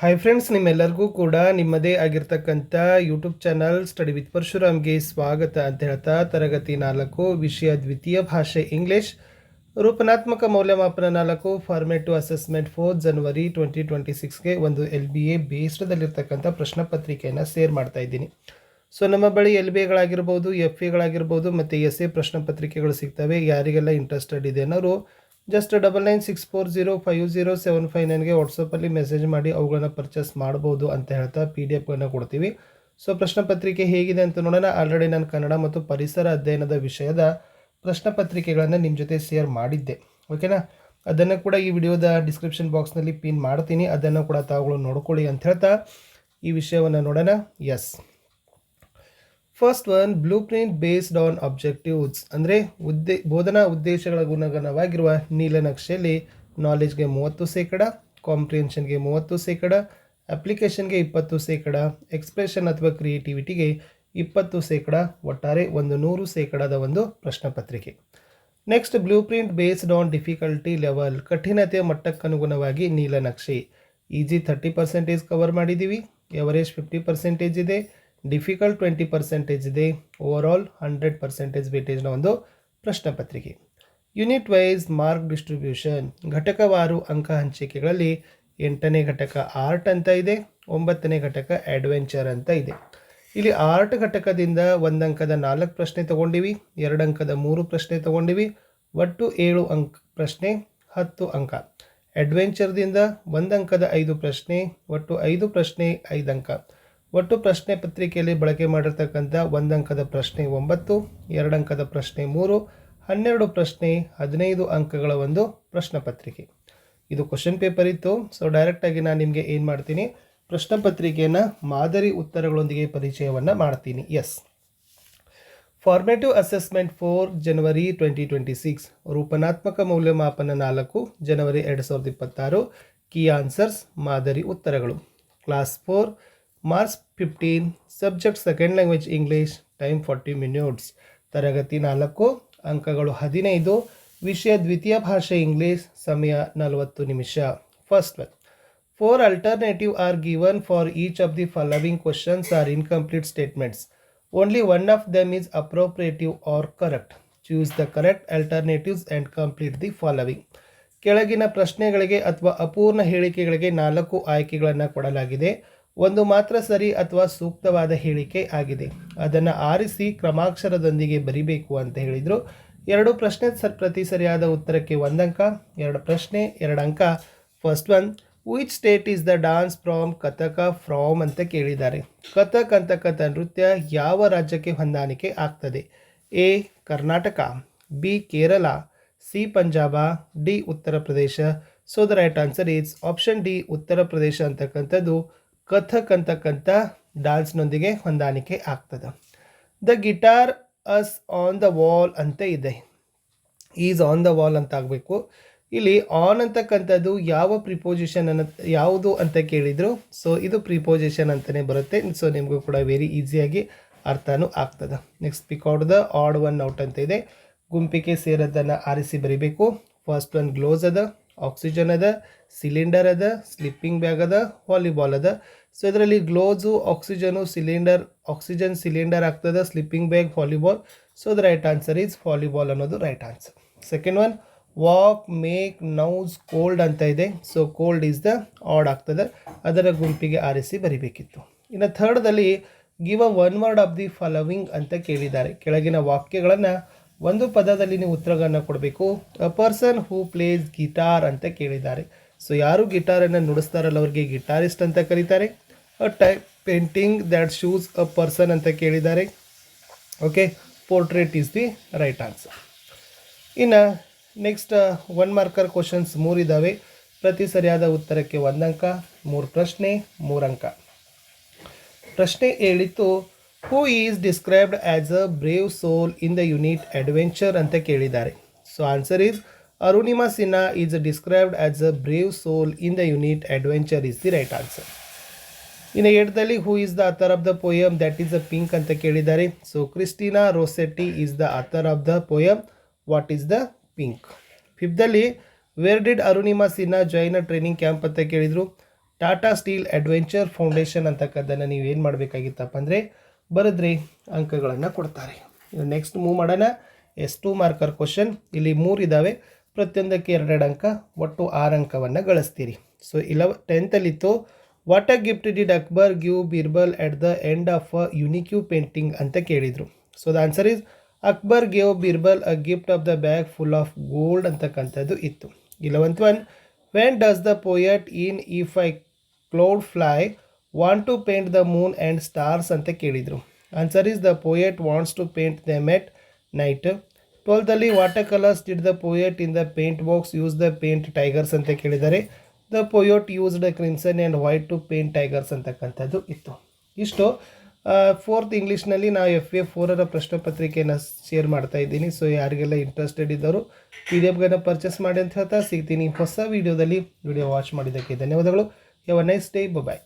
Hi friends, ನಿಮ್ಮೆಲ್ಲರಿಗೂ ಕೂಡ ನಿಮ್ಮದೇ ಆಗಿರ್ತಕ್ಕಂಥ ಯೂಟ್ಯೂಬ್ ಚಾನಲ್ ಸ್ಟಡಿ ವಿತ್ ಪರಶುರಾಮ್ಗೆ ಸ್ವಾಗತ ಅಂತ ಹೇಳ್ತಾ, ತರಗತಿ 4 ವಿಷಯ ದ್ವಿತೀಯ ಭಾಷೆ ಇಂಗ್ಲಿಷ್, ರೂಪನಾತ್ಮಕ ಮೌಲ್ಯಮಾಪನ 4 ಫಾರ್ಮೇಟಿವ್ ಅಸೆಸ್ಮೆಂಟ್ 4 ಜನವರಿ 2026ಗೆ ಒಂದು LBA ಬೇಸ್ಡ್ದಲ್ಲಿರ್ತಕ್ಕಂಥ ಪ್ರಶ್ನೆ ಪತ್ರಿಕೆಯನ್ನು ಶೇರ್ ಮಾಡ್ತಾ ಇದ್ದೀನಿ. ಸೊ ನಮ್ಮ ಬಳಿ LBAಗಳಾಗಿರ್ಬೋದು, FAಗಳಾಗಿರ್ಬೋದು ಮತ್ತು SA ಪ್ರಶ್ನೆ ಪತ್ರಿಕೆಗಳು ಸಿಗ್ತವೆ. ಯಾರಿಗೆಲ್ಲ ಇಂಟ್ರೆಸ್ಟೆಡ್ ಇದೆ ಅನ್ನೋರು ಜಸ್ಟ್ 9964050759ಗೆ ವಾಟ್ಸಪ್ಪಲ್ಲಿ ಮೆಸೇಜ್ ಮಾಡಿ ಅವುಗಳನ್ನ ಪರ್ಚೇಸ್ ಮಾಡ್ಬೋದು ಅಂತ ಹೇಳ್ತಾ PDF ಕೊಡ್ತೀವಿ. ಸೊ ಪ್ರಶ್ನೆ ಪತ್ರಿಕೆ ಹೇಗಿದೆ ಅಂತ ನೋಡೋಣ. ಆಲ್ರೆಡಿ ನಾನು ಕನ್ನಡ ಮತ್ತು ಪರಿಸರ ಅಧ್ಯಯನದ ವಿಷಯದ ಪ್ರಶ್ನೆ ಪತ್ರಿಕೆಗಳನ್ನು ನಿಮ್ಮ ಜೊತೆ ಶೇರ್ ಮಾಡಿದ್ದೆ, ಓಕೆನಾ. ಅದನ್ನು ಕೂಡ ಈ ವಿಡಿಯೋದ ಡಿಸ್ಕ್ರಿಪ್ಷನ್ ಬಾಕ್ಸ್ನಲ್ಲಿ ಪಿನ್ ಮಾಡ್ತೀನಿ, ಅದನ್ನು ಕೂಡ ತಾವುಗಳು ನೋಡ್ಕೊಳ್ಳಿ ಅಂತ ಹೇಳ್ತಾ ಈ ವಿಷಯವನ್ನು ನೋಡೋಣ. Yes, first one, blue print based on objectives ಅಂದರೆ ಬೋಧನಾ ಉದ್ದೇಶಗಳ ಗುಣಗಣವಾಗಿರುವ ನೀಲನಕ್ಷೆಯಲ್ಲಿ ನಾಲೆಜ್ಗೆ 30%, ಕಾಂಪ್ರಿಹೆನ್ಷನ್ಗೆ 30%, ಅಪ್ಲಿಕೇಶನ್ಗೆ 20%, ಎಕ್ಸ್ಪ್ರೆಷನ್ ಅಥವಾ ಕ್ರಿಯೇಟಿವಿಟಿಗೆ 20%, ಒಟ್ಟಾರೆ 100% ಒಂದು ಪ್ರಶ್ನೆ ಪತ್ರಿಕೆ. Next, blue print based on difficulty level, ಕಠಿಣತೆಯ ಮಟ್ಟಕ್ಕನುಗುಣವಾಗಿ ನೀಲನಕ್ಷೆ. ಈಜಿ 30% ಕವರ್ ಮಾಡಿದ್ದೀವಿ, ಎವರೇಜ್ 50% ಇದೆ, ಡಿಫಿಕಲ್ಟ್ 20% ಇದೆ, ಓವರಾಲ್ 100% ವೇಟೇಜ್ನ ಒಂದು ಪ್ರಶ್ನೆ ಪತ್ರಿಕೆ. ಯೂನಿಟ್ ವೈಸ್ ಮಾರ್ಕ್ ಡಿಸ್ಟ್ರಿಬ್ಯೂಷನ್, ಘಟಕವಾರು ಅಂಕ ಹಂಚಿಕೆಗಳಲ್ಲಿ 8ನೇ ಘಟಕ ಆರ್ಟ್ ಅಂತ ಇದೆ, 9ನೇ ಘಟಕ ಅಡ್ವೆಂಚರ್ ಅಂತ ಇದೆ. ಇಲ್ಲಿ ಆರ್ಟ್ ಘಟಕದಿಂದ 1 ಅಂಕದ 4 ಪ್ರಶ್ನೆ ತೊಗೊಂಡಿವಿ, 2 ಅಂಕದ 3 ಪ್ರಶ್ನೆ ತೊಗೊಂಡಿವಿ, ಒಟ್ಟು 7 ಅಂಕ ಪ್ರಶ್ನೆ 10 ಅಂಕ. ಅಡ್ವೆಂಚರ್ದಿಂದ 1 ಅಂಕದ 5 ಪ್ರಶ್ನೆ, ಒಟ್ಟು 5 ಪ್ರಶ್ನೆ 5 ಅಂಕ. ಒಟ್ಟು ಪ್ರಶ್ನೆ ಪತ್ರಿಕೆಯಲ್ಲಿ ಬಳಕೆ ಮಾಡಿರ್ತಕ್ಕಂಥ 1 ಅಂಕದ ಪ್ರಶ್ನೆ 9, 2 ಅಂಕದ ಪ್ರಶ್ನೆ 3, 12 ಪ್ರಶ್ನೆ 15 ಅಂಕಗಳ ಒಂದು ಪ್ರಶ್ನೆ ಪತ್ರಿಕೆ. ಇದು ಕ್ವಶನ್ ಪೇಪರ್ ಇತ್ತು. ಸೊ ಡೈರೆಕ್ಟಾಗಿ ನಾನು ನಿಮಗೆ ಏನು ಮಾಡ್ತೀನಿ, ಪ್ರಶ್ನೆ ಪತ್ರಿಕೆಯನ್ನು ಮಾದರಿ ಉತ್ತರಗಳೊಂದಿಗೆ ಪರಿಚಯವನ್ನು ಮಾಡ್ತೀನಿ. ಎಸ್, ಫಾರ್ಮೇಟಿವ್ ಅಸೆಸ್ಮೆಂಟ್ 4 ಜನವರಿ 2026, ರೂಪನಾತ್ಮಕ ಮೌಲ್ಯಮಾಪನ 4 ಜನವರಿ 2026, ಕೀ ಆನ್ಸರ್ಸ್ ಮಾದರಿ ಉತ್ತರಗಳು. Class 4 March 15, subject second language English, time 40 minutes. ತರಗತಿ 4, ಅಂಕಗಳು 15, ವಿಷಯ ದ್ವಿತೀಯ ಭಾಷೆ ಇಂಗ್ಲೀಷ್, ಸಮಯ 40 ನಿಮಿಷ. First one, 4 alternatives are given for each of the following questions are incomplete statements. Only one of them is appropriate or correct. Choose the correct alternatives and complete the following. ಕೆಳಗಿನ ಪ್ರಶ್ನೆಗಳಿಗೆ ಅಥವಾ ಅಪೂರ್ಣ ಹೇಳಿಕೆಗಳಿಗೆ 4 ಆಯ್ಕೆಗಳನ್ನು ಕೊಡಲಾಗಿದೆ. ಒಂದು ಮಾತ್ರ ಸರಿ ಅಥವಾ ಸೂಕ್ತವಾದ ಹೇಳಿಕೆ ಆಗಿದೆ. ಅದನ್ನು ಆರಿಸಿ ಕ್ರಮಾಕ್ಷರದೊಂದಿಗೆ ಬರಿಬೇಕು ಅಂತ ಹೇಳಿದರು. 2 ಪ್ರಶ್ನೆ ಪ್ರತಿ ಸರಿಯಾದ ಉತ್ತರಕ್ಕೆ 1 ಅಂಕ, 2 ಪ್ರಶ್ನೆ 2 ಅಂಕ. First one, which state is the dance from Kathak from ಅಂತ ಕೇಳಿದ್ದಾರೆ. ಕಥಕ್ ಅಂತಕ್ಕಂಥ ನೃತ್ಯ ಯಾವ ರಾಜ್ಯಕ್ಕೆ ಹೊಂದಾಣಿಕೆ ಆಗ್ತದೆ? A Karnataka, B Kerala, C Punjab, D Uttar Pradesh. So the right answer is option D, Uttar Pradesh ಅಂತಕ್ಕಂಥದ್ದು ಕಥಕ್ ಅಂತಕ್ಕಂಥ ಡಾನ್ಸ್ನೊಂದಿಗೆ ಹೊಂದಾಣಿಕೆ ಆಗ್ತದೆ. The guitar is on the wall ಅಂತ ಇದೆ, ಈಸ್ ಆನ್ ದ ವಾಲ್ ಅಂತ ಆಗಬೇಕು. ಇಲ್ಲಿ ಆನ್ ಅಂತಕ್ಕಂಥದ್ದು ಯಾವ ಪ್ರಿಪೋಸಿಷನ್ ಯಾವುದು ಅಂತ ಕೇಳಿದರು. ಸೊ ಇದು ಪ್ರಿಪೋಸಿಷನ್ ಅಂತಲೇ ಬರುತ್ತೆ. ಸೊ ನಿಮಗೂ ಕೂಡ ವೆರಿ ಈಸಿಯಾಗಿ ಅರ್ಥನೂ ಆಗ್ತದೆ. Next, pick out the odd one out ಅಂತ ಇದೆ, ಗುಂಪಿಗೆ ಸೇರೋದನ್ನು ಆರಿಸಿ ಬರೀಬೇಕು. ಫಸ್ಟ್ ಒನ್, ಗ್ಲೋಸ್ ಅದ, ಆಕ್ಸಿಜನ್ ಅದ, ಸಿಲಿಂಡರ್ ಅದ, ಸ್ಲಿಪ್ಪಿಂಗ್ ಬ್ಯಾಗ್ ಅದ, ವಾಲಿಬಾಲ್ ಅದ. ಸೊ ಇದರಲ್ಲಿ ಗ್ಲೋಸು, ಆಕ್ಸಿಜನು, ಆಕ್ಸಿಜನ್ ಸಿಲಿಂಡರ್ ಆಗ್ತದೆ, sleeping bag, volleyball. So the right answer is volleyball ಅನ್ನೋದು right answer. Second one, walk, make, knows, cold ಅಂತ ಇದೆ. So cold is the odd ಆಗ್ತದೆ, ಅದರ ಗುಂಪಿಗೆ ಆರಿಸಿ ಬರಿಬೇಕಿತ್ತು. ಇನ್ನು ಥರ್ಡ್ದಲ್ಲಿ, give a one word of the following ಅಂತ ಕೇಳಿದ್ದಾರೆ. ಕೆಳಗಿನ ವಾಕ್ಯಗಳನ್ನು ಒಂದು ಪದದಲ್ಲಿ ನೀವು ಉತ್ತರಗಳನ್ನು ಕೊಡಬೇಕು. A person who place guitar ಅಂತ ಕೇಳಿದ್ದಾರೆ. ಸೊ ಯಾರು ಗಿಟಾರನ್ನು ನುಡಿಸ್ತಾರಲ್ಲ ಅವ್ರಿಗೆ ಗಿಟಾರಿಸ್ಟ್ ಅಂತ ಕರೀತಾರೆ. A type painting that shoes a person ಅಂತ ಕೇಳಿದ್ದಾರೆ. Okay, portrait is the right answer. ಇನ್ನು ನೆಕ್ಸ್ಟ್ 1 ಮಾರ್ಕರ್ ಕ್ವಶನ್ಸ್ 3 ಇದ್ದಾವೆ. ಪ್ರತಿ ಸರಿಯಾದ ಉತ್ತರಕ್ಕೆ 1 ಅಂಕ, 3 ಪ್ರಶ್ನೆ 3 ಅಂಕ. ಪ್ರಶ್ನೆ ಹೇಳಿತ್ತು, who is described as a brave soul in the unit adventure ಅಂತ ಕೇಳಿದ್ದಾರೆ. So answer is Arunima Sinha is described as a brave soul in the unit adventure is the right answer. ಇನ್ನು 8ದಲ್ಲಿ, who is the author of the poem that is a pink ಅಂತ ಕೇಳಿದ್ದಾರೆ. So Christina Rossetti is the author of the poem what is the pink. 5ದಲ್ಲಿ, where did Arunima Sinha join a training camp ಅಂತ ಕೇಳಿದರು. Tata steel adventure foundation ಅಂತಕ್ಕದ್ದನ್ನು ನೀವೇನು ಮಾಡಬೇಕಾಗಿತ್ತಪ್ಪ ಅಂದರೆ ಬರೆದ್ರಿ ಅಂಕಗಳನ್ನು ಕೊಡ್ತಾರೆ. Next move ಮಾಡೋಣ. ಎಷ್ಟು ಮಾರ್ಕರ್ ಕ್ವಶನ್. ಇಲ್ಲಿ 3 ಇದ್ದಾವೆ, ಪ್ರತಿಯೊಂದಕ್ಕೆ 2 ಅಂಕ, ಒಟ್ಟು 6 ಅಂಕವನ್ನು ಗಳಿಸ್ತೀರಿ. So 10th what a gift did Akbar give Birbal at the end of a unique painting ಅಂತ ಕೇಳಿದರು. So the answer is Akbar gave Birbal a gift of the bag full of gold ಅಂತಕ್ಕಂಥದ್ದು ಇತ್ತು. 11th one, when does the poet in if I cloud fly want to paint the moon and stars ಅಂತ ಕೇಳಿದರು. Answer is the poet wants to paint them at night. 12th water colours did the poet in the paint box use the paint tigers ಅಂತ ಕೇಳಿದ್ದಾರೆ. The poet used crimson and white to paint tigers ಅಂತಕ್ಕಂಥದ್ದು ಇತ್ತು. ಇಷ್ಟು 4th ಇಂಗ್ಲೀಷ್ನಲ್ಲಿ ನಾವು FA 4ರ ಪ್ರಶ್ನೆ ಪತ್ರಿಕೆಯನ್ನು share ಮಾಡ್ತಾ ಇದ್ದೀನಿ. ಸೊ ಯಾರಿಗೆಲ್ಲ ಇಂಟ್ರೆಸ್ಟೆಡ್ ಇದ್ದವರು PDF ಪರ್ಚೇಸ್ ಮಾಡಿ ಅಂತ ಹೇಳ್ತಾ ಸಿಗ್ತೀನಿ ಹೊಸ ವೀಡಿಯೋದಲ್ಲಿ. ವಿಡಿಯೋ ವಾಚ್ ಮಾಡಿದ್ದಕ್ಕೆ ಧನ್ಯವಾದಗಳು. Have a nice day. Bye.